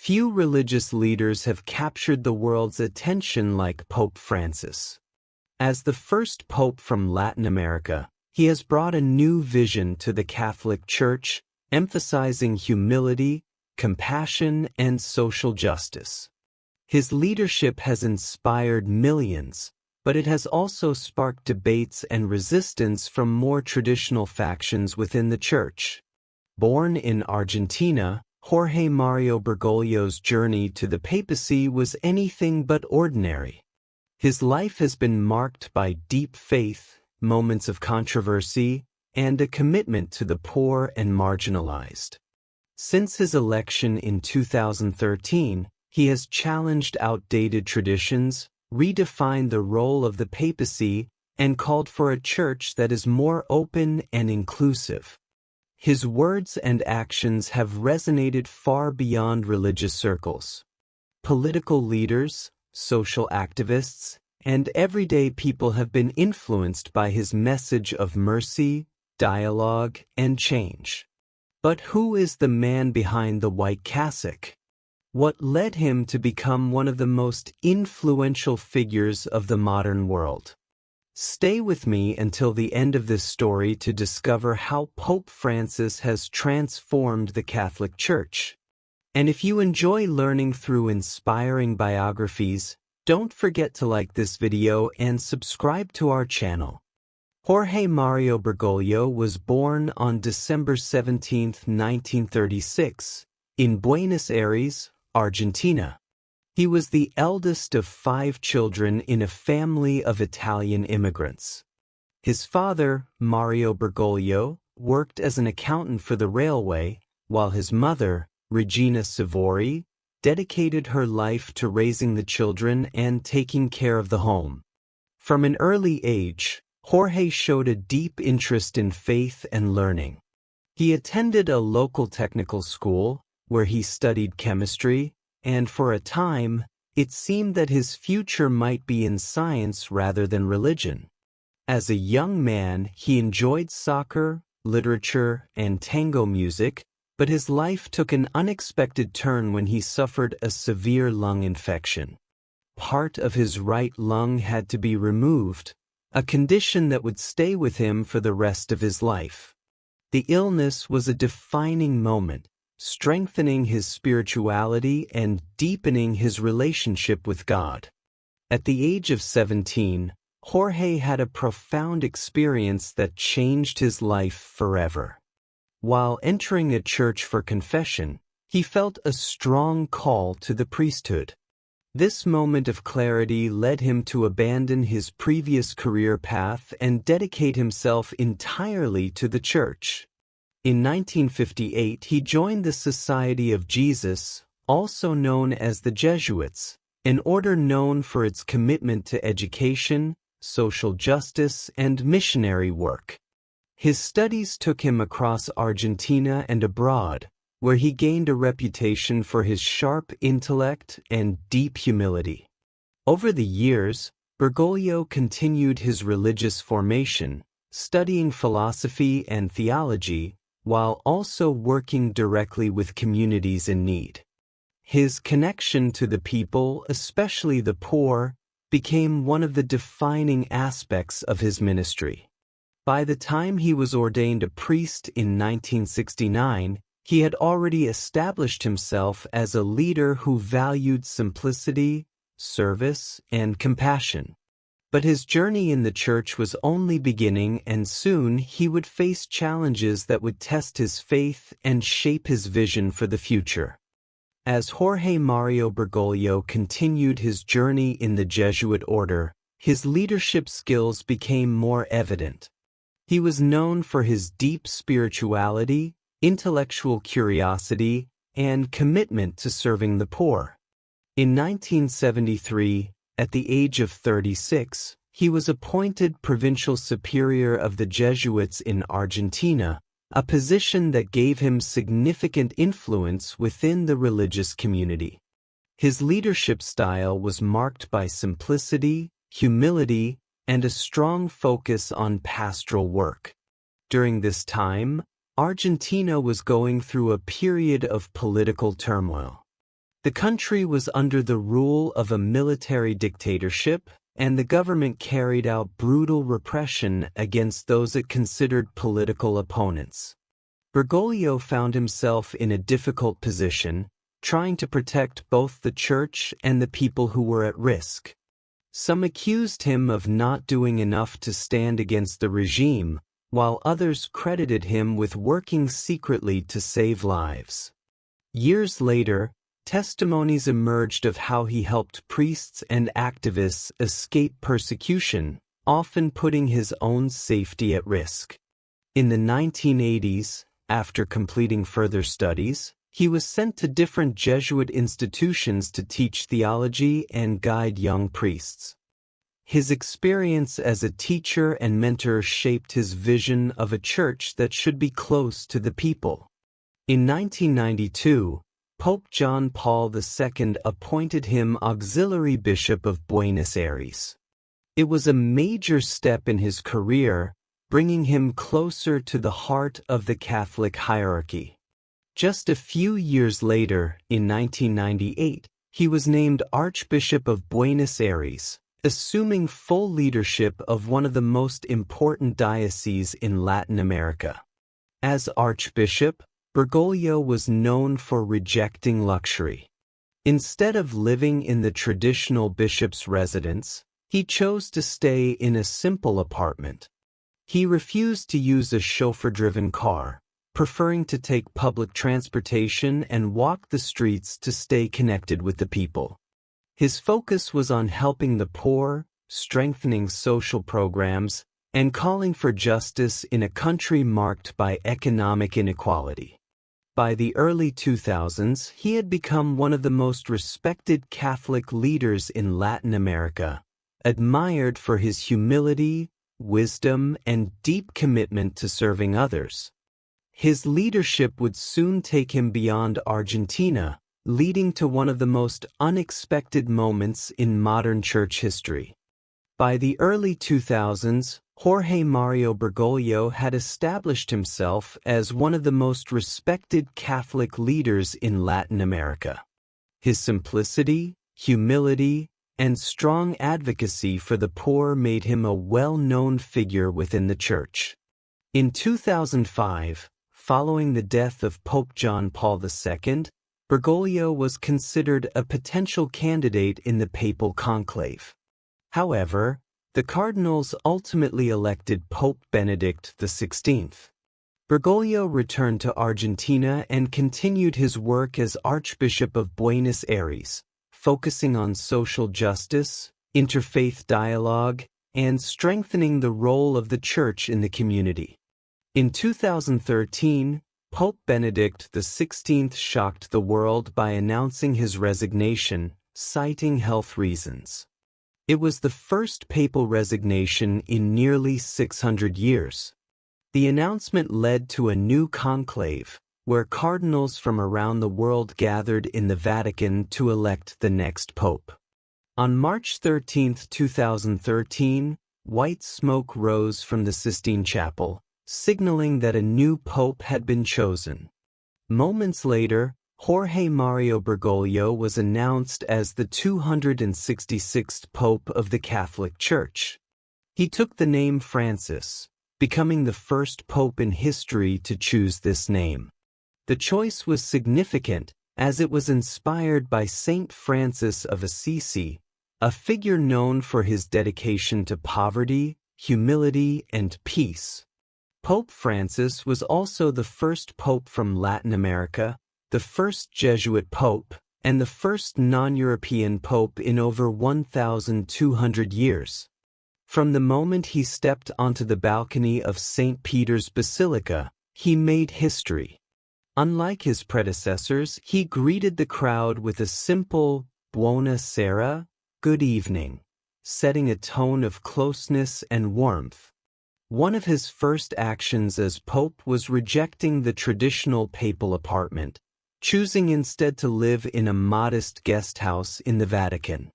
Few religious leaders have captured the world's attention like Pope Francis. As the first pope from Latin America, he has brought a new vision to the Catholic Church, emphasizing humility, compassion, and social justice. His leadership has inspired millions, but it has also sparked debates and resistance from more traditional factions within the Church. Born in Argentina, Jorge Mario Bergoglio's journey to the papacy was anything but ordinary. His life has been marked by deep faith, moments of controversy, and a commitment to the poor and marginalized. Since his election in 2013, he has challenged outdated traditions, redefined the role of the papacy, and called for a church that is more open and inclusive. His words and actions have resonated far beyond religious circles. Political leaders, social activists, and everyday people have been influenced by his message of mercy, dialogue, and change. But who is the man behind the white cassock? What led him to become one of the most influential figures of the modern world? Stay with me until the end of this story to discover how Pope Francis has transformed the Catholic Church. And if you enjoy learning through inspiring biographies, don't forget to like this video and subscribe to our channel. Jorge Mario Bergoglio was born on December 17, 1936, in Buenos Aires, Argentina. He was the eldest of 5 children in a family of Italian immigrants. His father, Mario Bergoglio, worked as an accountant for the railway, while his mother, Regina Savori, dedicated her life to raising the children and taking care of the home. From an early age, Jorge showed a deep interest in faith and learning. He attended a local technical school, where he studied chemistry, and for a time, it seemed that his future might be in science rather than religion. As a young man, he enjoyed soccer, literature, and tango music, but his life took an unexpected turn when he suffered a severe lung infection. Part of his right lung had to be removed, a condition that would stay with him for the rest of his life. The illness was a defining moment, strengthening his spirituality and deepening his relationship with God. At the age of 17, Jorge had a profound experience that changed his life forever. While entering a church for confession, he felt a strong call to the priesthood. This moment of clarity led him to abandon his previous career path and dedicate himself entirely to the church. In 1958, he joined the Society of Jesus, also known as the Jesuits, an order known for its commitment to education, social justice, and missionary work. His studies took him across Argentina and abroad, where he gained a reputation for his sharp intellect and deep humility. Over the years, Bergoglio continued his religious formation, studying philosophy and theology, while also working directly with communities in need. His connection to the people, especially the poor, became one of the defining aspects of his ministry. By the time he was ordained a priest in 1969, he had already established himself as a leader who valued simplicity, service, and compassion. But his journey in the church was only beginning, and soon he would face challenges that would test his faith and shape his vision for the future. As Jorge Mario Bergoglio continued his journey in the Jesuit order, his leadership skills became more evident. He was known for his deep spirituality, intellectual curiosity, and commitment to serving the poor. In 1973, at the age of 36, he was appointed provincial superior of the Jesuits in Argentina, a position that gave him significant influence within the religious community. His leadership style was marked by simplicity, humility, and a strong focus on pastoral work. During this time, Argentina was going through a period of political turmoil. The country was under the rule of a military dictatorship, and the government carried out brutal repression against those it considered political opponents. Bergoglio found himself in a difficult position, trying to protect both the church and the people who were at risk. Some accused him of not doing enough to stand against the regime, while others credited him with working secretly to save lives. Years later, testimonies emerged of how he helped priests and activists escape persecution, often putting his own safety at risk. In the 1980s, after completing further studies, he was sent to different Jesuit institutions to teach theology and guide young priests. His experience as a teacher and mentor shaped his vision of a church that should be close to the people. In 1992, Pope John Paul II appointed him Auxiliary Bishop of Buenos Aires. It was a major step in his career, bringing him closer to the heart of the Catholic hierarchy. Just a few years later, in 1998, he was named Archbishop of Buenos Aires, assuming full leadership of one of the most important dioceses in Latin America. As Archbishop, Bergoglio was known for rejecting luxury. Instead of living in the traditional bishop's residence, he chose to stay in a simple apartment. He refused to use a chauffeur-driven car, preferring to take public transportation and walk the streets to stay connected with the people. His focus was on helping the poor, strengthening social programs, and calling for justice in a country marked by economic inequality. By the early 2000s, he had become one of the most respected Catholic leaders in Latin America, admired for his humility, wisdom, and deep commitment to serving others. His leadership would soon take him beyond Argentina, leading to one of the most unexpected moments in modern church history. By the early 2000s, Jorge Mario Bergoglio had established himself as one of the most respected Catholic leaders in Latin America. His simplicity, humility, and strong advocacy for the poor made him a well-known figure within the church. In 2005, following the death of Pope John Paul II, Bergoglio was considered a potential candidate in the papal conclave. However, the cardinals ultimately elected Pope Benedict XVI. Bergoglio returned to Argentina and continued his work as Archbishop of Buenos Aires, focusing on social justice, interfaith dialogue, and strengthening the role of the Church in the community. In 2013, Pope Benedict XVI shocked the world by announcing his resignation, citing health reasons. It was the first papal resignation in nearly 600 years. The announcement led to a new conclave, where cardinals from around the world gathered in the Vatican to elect the next pope. On March 13, 2013, white smoke rose from the Sistine Chapel, signaling that a new pope had been chosen. Moments later, Jorge Mario Bergoglio was announced as the 266th Pope of the Catholic Church. He took the name Francis, becoming the first pope in history to choose this name. The choice was significant, as it was inspired by Saint Francis of Assisi, a figure known for his dedication to poverty, humility, and peace. Pope Francis was also the first pope from Latin America, the first Jesuit pope, and the first non-European pope in over 1,200 years. From the moment he stepped onto the balcony of St. Peter's Basilica, he made history. Unlike his predecessors, he greeted the crowd with a simple "Buona sera," good evening, setting a tone of closeness and warmth. One of his first actions as pope was rejecting the traditional papal apartment, choosing instead to live in a modest guest house in the Vatican.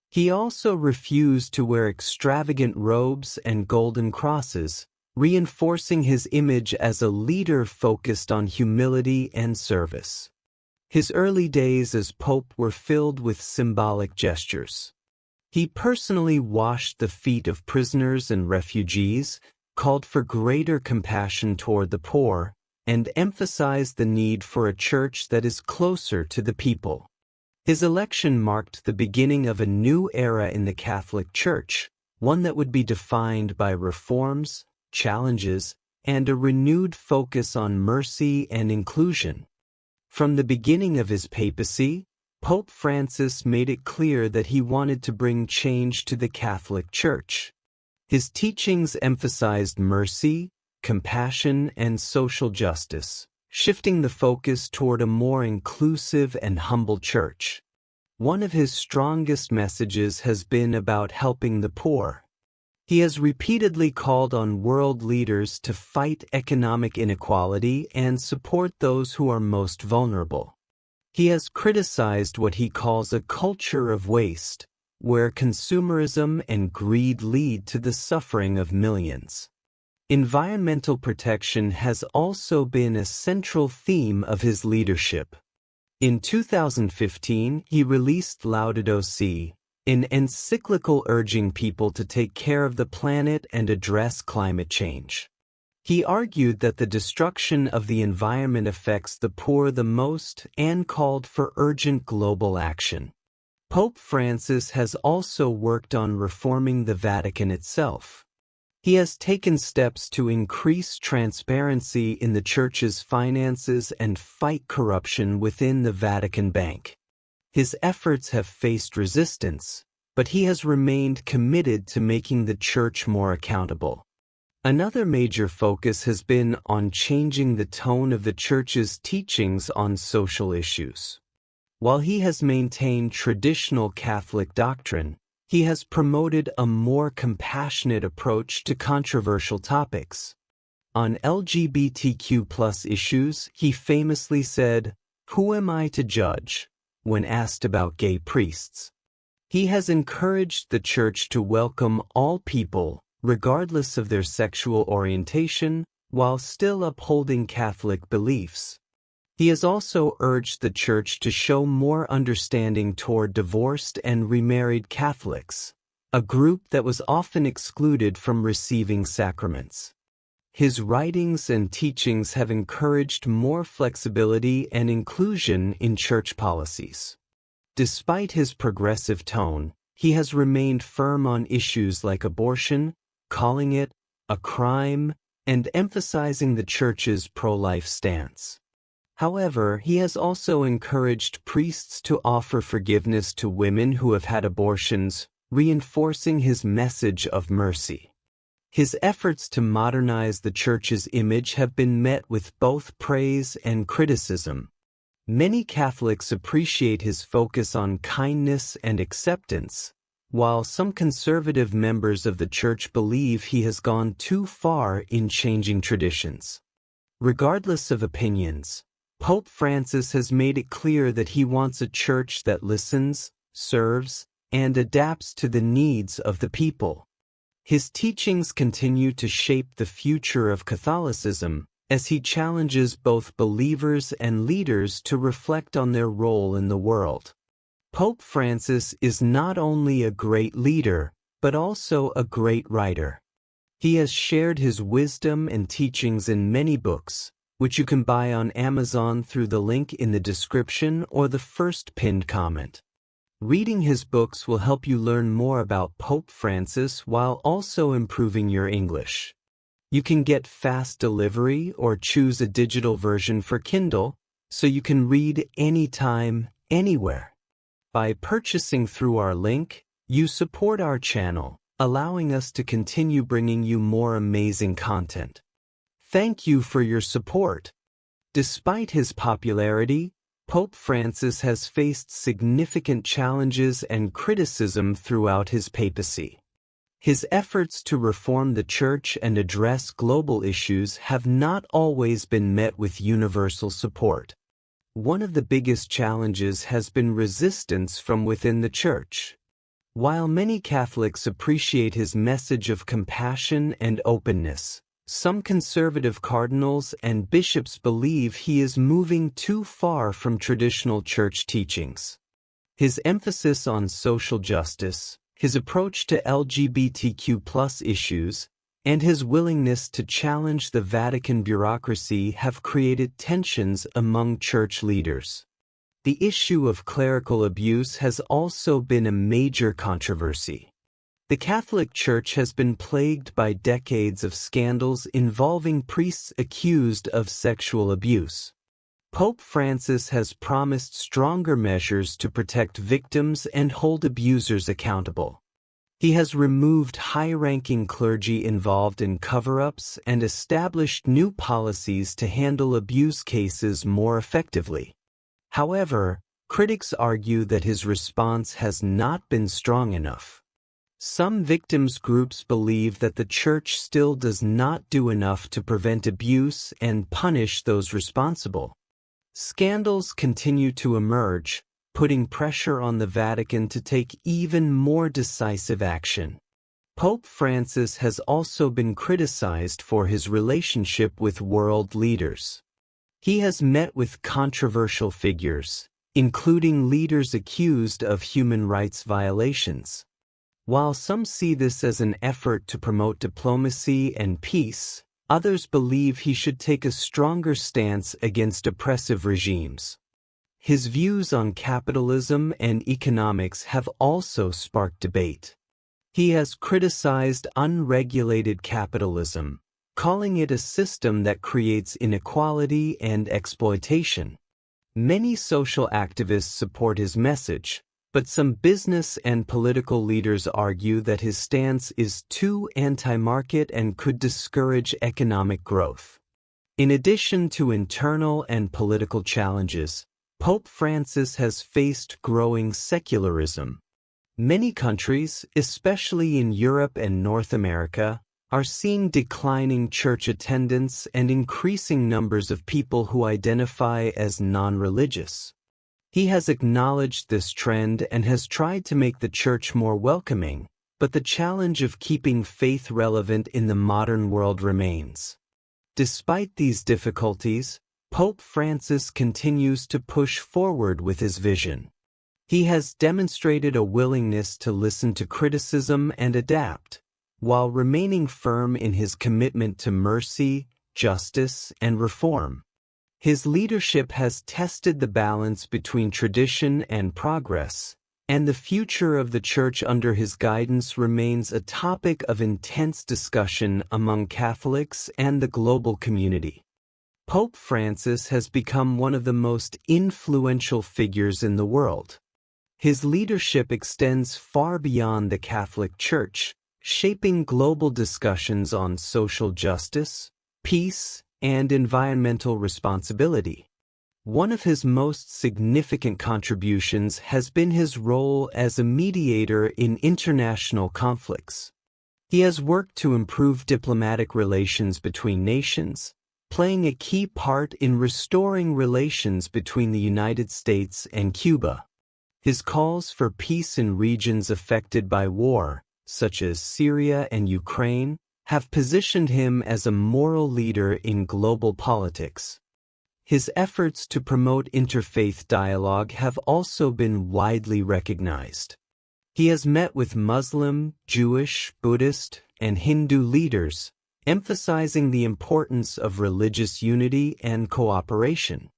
He also refused to wear extravagant robes and golden crosses, reinforcing his image as a leader focused on humility and service. His early days as Pope were filled with symbolic gestures. He personally washed the feet of prisoners and refugees, called for greater compassion toward the poor, and emphasized the need for a church that is closer to the people. His election marked the beginning of a new era in the Catholic Church, one that would be defined by reforms, challenges, and a renewed focus on mercy and inclusion. From the beginning of his papacy, Pope Francis made it clear that he wanted to bring change to the Catholic Church. His teachings emphasized mercy, compassion, and social justice, shifting the focus toward a more inclusive and humble church. One of his strongest messages has been about helping the poor. He has repeatedly called on world leaders to fight economic inequality and support those who are most vulnerable. He has criticized what he calls a culture of waste, where consumerism and greed lead to the suffering of millions. Environmental protection has also been a central theme of his leadership. In 2015, he released Laudato Si', an encyclical urging people to take care of the planet and address climate change. He argued that the destruction of the environment affects the poor the most and called for urgent global action. Pope Francis has also worked on reforming the Vatican itself. He has taken steps to increase transparency in the Church's finances and fight corruption within the Vatican Bank. His efforts have faced resistance, but he has remained committed to making the Church more accountable. Another major focus has been on changing the tone of the Church's teachings on social issues. While he has maintained traditional Catholic doctrine, he has promoted a more compassionate approach to controversial topics. On LGBTQ+ issues, he famously said, "Who am I to judge?" when asked about gay priests. He has encouraged the Church to welcome all people, regardless of their sexual orientation, while still upholding Catholic beliefs. He has also urged the Church to show more understanding toward divorced and remarried Catholics, a group that was often excluded from receiving sacraments. His writings and teachings have encouraged more flexibility and inclusion in church policies. Despite his progressive tone, he has remained firm on issues like abortion, calling it a crime, and emphasizing the Church's pro-life stance. However, he has also encouraged priests to offer forgiveness to women who have had abortions, reinforcing his message of mercy. His efforts to modernize the Church's image have been met with both praise and criticism. Many Catholics appreciate his focus on kindness and acceptance, while some conservative members of the Church believe he has gone too far in changing traditions. Regardless of opinions, Pope Francis has made it clear that he wants a church that listens, serves, and adapts to the needs of the people. His teachings continue to shape the future of Catholicism, as he challenges both believers and leaders to reflect on their role in the world. Pope Francis is not only a great leader, but also a great writer. He has shared his wisdom and teachings in many books, which you can buy on Amazon through the link in the description or the first pinned comment. Reading his books will help you learn more about Pope Francis while also improving your English. You can get fast delivery or choose a digital version for Kindle, so you can read anytime, anywhere. By purchasing through our link, you support our channel, allowing us to continue bringing you more amazing content. Thank you for your support. Despite his popularity, Pope Francis has faced significant challenges and criticism throughout his papacy. His efforts to reform the Church and address global issues have not always been met with universal support. One of the biggest challenges has been resistance from within the Church. While many Catholics appreciate his message of compassion and openness, Some conservative cardinals and bishops believe he is moving too far from traditional church teachings. His emphasis on social justice, his approach to LGBTQ+ issues, and his willingness to challenge the Vatican bureaucracy have created tensions among church leaders. The issue of clerical abuse has also been a major controversy. The Catholic Church has been plagued by decades of scandals involving priests accused of sexual abuse. Pope Francis has promised stronger measures to protect victims and hold abusers accountable. He has removed high-ranking clergy involved in cover-ups and established new policies to handle abuse cases more effectively. However, critics argue that his response has not been strong enough. Some victims' groups believe that the Church still does not do enough to prevent abuse and punish those responsible. Scandals continue to emerge, putting pressure on the Vatican to take even more decisive action. Pope Francis has also been criticized for his relationship with world leaders. He has met with controversial figures, including leaders accused of human rights violations. While some see this as an effort to promote diplomacy and peace, others believe he should take a stronger stance against oppressive regimes. His views on capitalism and economics have also sparked debate. He has criticized unregulated capitalism, calling it a system that creates inequality and exploitation. Many social activists support his message, but some business and political leaders argue that his stance is too anti-market and could discourage economic growth. In addition to internal and political challenges, Pope Francis has faced growing secularism. Many countries, especially in Europe and North America, are seeing declining church attendance and increasing numbers of people who identify as non-religious. He has acknowledged this trend and has tried to make the Church more welcoming, but the challenge of keeping faith relevant in the modern world remains. Despite these difficulties, Pope Francis continues to push forward with his vision. He has demonstrated a willingness to listen to criticism and adapt, while remaining firm in his commitment to mercy, justice, and reform. His leadership has tested the balance between tradition and progress, and the future of the Church under his guidance remains a topic of intense discussion among Catholics and the global community. Pope Francis has become one of the most influential figures in the world. His leadership extends far beyond the Catholic Church, shaping global discussions on social justice, peace, and environmental responsibility. One of his most significant contributions has been his role as a mediator in international conflicts. He has worked to improve diplomatic relations between nations, playing a key part in restoring relations between the United States and Cuba. His calls for peace in regions affected by war, such as Syria and Ukraine, have positioned him as a moral leader in global politics. His efforts to promote interfaith dialogue have also been widely recognized. He has met with Muslim, Jewish, Buddhist, and Hindu leaders, emphasizing the importance of religious unity and cooperation.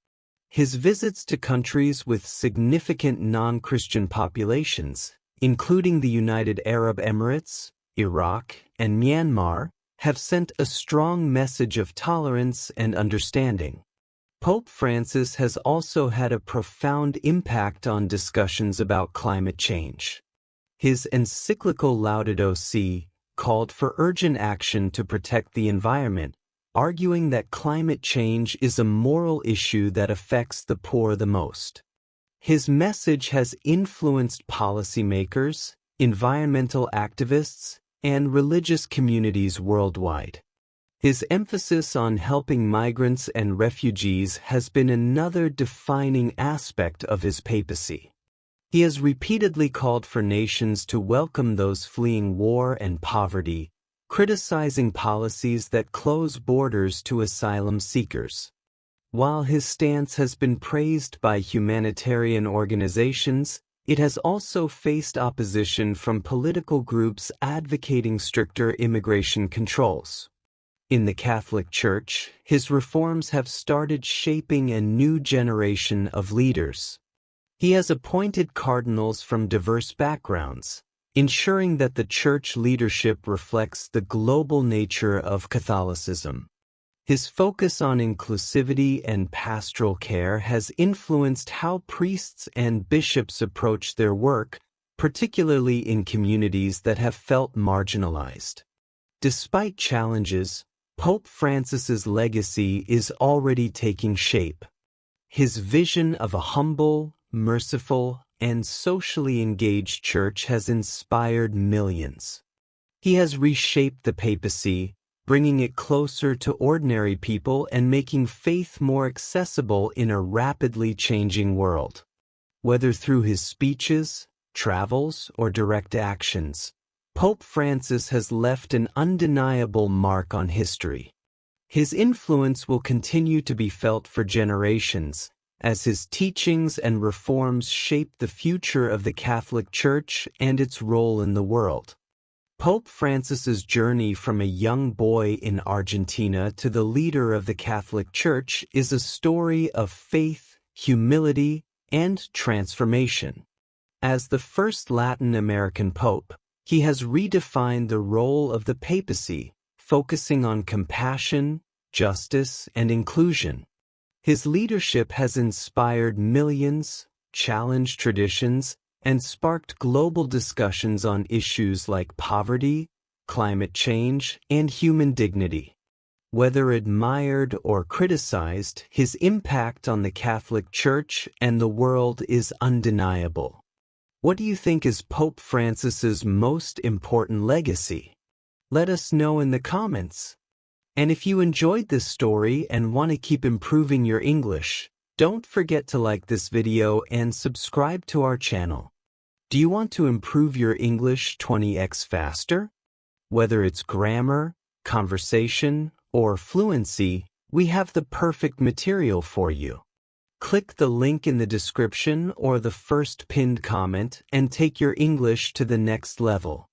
His visits to countries with significant non-Christian populations, including the United Arab Emirates, Iraq, and Myanmar, have sent a strong message of tolerance and understanding. Pope Francis has also had a profound impact on discussions about climate change. His encyclical Laudato Si called for urgent action to protect the environment, arguing that climate change is a moral issue that affects the poor the most. His message has influenced policymakers, environmental activists, and religious communities worldwide. His emphasis on helping migrants and refugees has been another defining aspect of his papacy. He has repeatedly called for nations to welcome those fleeing war and poverty, criticizing policies that close borders to asylum seekers. While his stance has been praised by humanitarian organizations, it has also faced opposition from political groups advocating stricter immigration controls. In the Catholic Church, his reforms have started shaping a new generation of leaders. He has appointed cardinals from diverse backgrounds, ensuring that the church leadership reflects the global nature of Catholicism. His focus on inclusivity and pastoral care has influenced how priests and bishops approach their work, particularly in communities that have felt marginalized. Despite challenges, Pope Francis's legacy is already taking shape. His vision of a humble, merciful, and socially engaged church has inspired millions. He has reshaped the papacy, bringing it closer to ordinary people and making faith more accessible in a rapidly changing world. Whether through his speeches, travels, or direct actions, Pope Francis has left an undeniable mark on history. His influence will continue to be felt for generations, as his teachings and reforms shape the future of the Catholic Church and its role in the world. Pope Francis's journey from a young boy in Argentina to the leader of the Catholic Church is a story of faith, humility, and transformation. As the first Latin American pope, he has redefined the role of the papacy, focusing on compassion, justice, and inclusion. His leadership has inspired millions, challenged traditions, and sparked global discussions on issues like poverty, climate change, and human dignity. Whether admired or criticized, his impact on the Catholic Church and the world is undeniable. What do you think is Pope Francis's most important legacy? Let us know in the comments. And if you enjoyed this story and want to keep improving your English, don't forget to like this video and subscribe to our channel. Do you want to improve your English 20x faster? Whether it's grammar, conversation, or fluency, we have the perfect material for you. Click the link in the description or the first pinned comment and take your English to the next level.